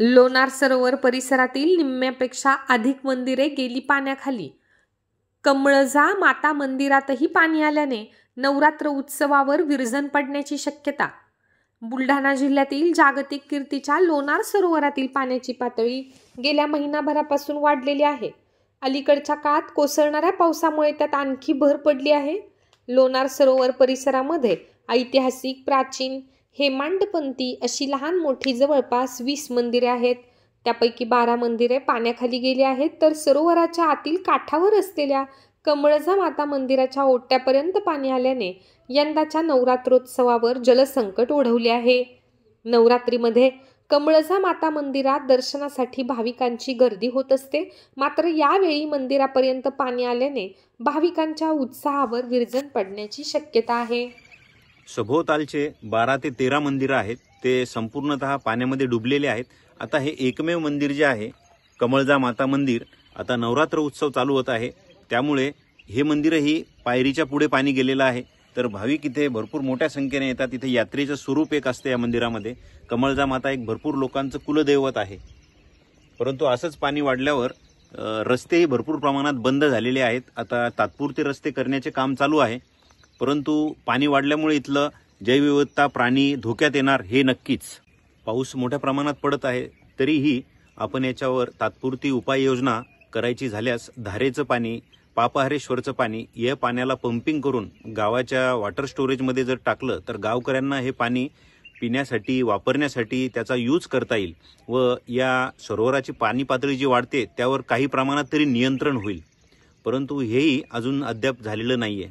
लोणार सरोवर परिसरातील निम्म्यापेक्षा अधिक मंदिरे गेली पाण्याखाली। कमळजा माता मंदिरातही पाणी आल्याने नवरात्र उत्सवावर विरजण पडण्याची शक्यता। बुलढाणा जिल्ह्यातील जागतिक कीर्तीच्या लोणार सरोवरातील पाण्याची पातळी गेल्या महिनाभरापासून वाढलेली आहे। अलीकडच्या काळात कोसळणाऱ्या पावसामुळे त्यात आणखी भर पडली आहे। लोणार सरोवर परिसरामध्ये ऐतिहासिक, प्राचीन, हेमाडपंथी अशी लहान मोठी जवळपास 20 मंदिरे आहेत। त्यापैकी 12 मंदिरे पाण्याखाली गेली आहेत, तर सरोवराच्या आतील काठावर असलेल्या कमळजा माता मंदिराच्या ओट्यापर्यंत पाणी आल्याने यंदाच्या नवरात्रोत्सवावर जलसंकट ओढवले आहे। नवरात्रीमध्ये कमळजा माता मंदिरात दर्शनासाठी भाविकांची गर्दी होत असते, मात्र यावेळी मंदिरापर्यंत पाणी आल्याने भाविकांच्या उत्साहावर विरजण पडण्याची शक्यता आहे। सभोवतालचे 12 ते 13 मंदिरं आहेत, ते संपूर्णतः पाण्यामध्ये डुबलेले आहेत। आता हे एकमेव मंदिर जे आहे कमळजा माता मंदिर, आता नवरात्र उत्सव चालू होत आहे, त्यामुळे हे मंदिरही पायरीच्या पुढे पाणी गेलेलं आहे। तर भाविक इथे भरपूर मोठ्या संख्येने येतात। इथे यात्रेचं स्वरूप एक असते या मंदिरामध्ये। कमळजा माता एक भरपूर लोकांचं कुलदैवत आहे, परंतु असंच पाणी वाढल्यावर रस्तेही भरपूर प्रमाणात बंद झालेले आहेत। आता तात्पुरते रस्ते करण्याचे काम चालू आहे, परंतु पाणी वाढल्यामुळे इथलं जैवविविधता, प्राणी धोक्यात येणार हे नक्कीच। पाऊस मोठ्या प्रमाणात पडत आहे, तरीही आपण याच्यावर तात्पुरती उपाययोजना करायची झाल्यास धारेचं पाणी, पापहरेश्वरचं पाणी या पाण्याला पंपिंग करून गावाच्या वॉटर स्टोरेजमध्ये जर टाकलं तर गावकऱ्यांना हे पाणी पिण्यासाठी, वापरण्यासाठी त्याचा यूज करता येईल व या सरोवराची पाणी पातळी जी वाढते त्यावर काही प्रमाणात तरी नियंत्रण होईल, परंतु हेही अजून अद्याप झालेलं नाहीये।